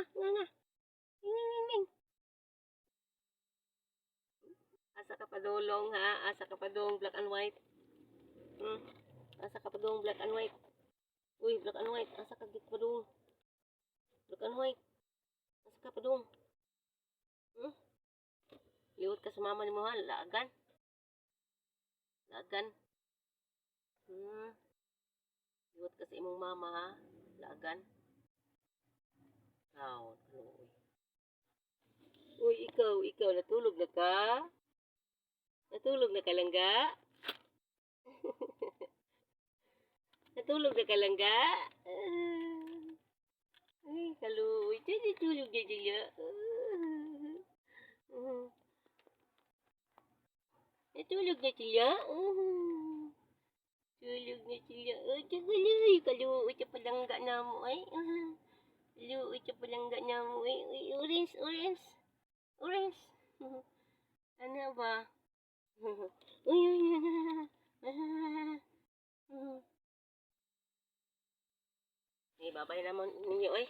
nga nga. Ning. Asa ka pa dulong ha? Asa ka pa dong black and white? Asa ka pa dong black and white? Uy, black and white. Asa ka git pa dong? Black and white. Asa ka pa dong? Liwat ka sa mama ni mo ha? Laagan. Laagan. Liwat ka sa imong mama ha? Laagan. Aw, ano uy. Uy, ikaw, natulog na ka? Natulog na ka langga? Natulog na ka langga? Ay, kaluoy. Tulog na sila. Natulog na sila? Tulog na sila. Kaluoy, kaluoy sa palangga na mo ay. Kaluoy sa palangga na mo ay. Orange, orange. Orange. Ano ba? Uy, babay naman ninyo eh.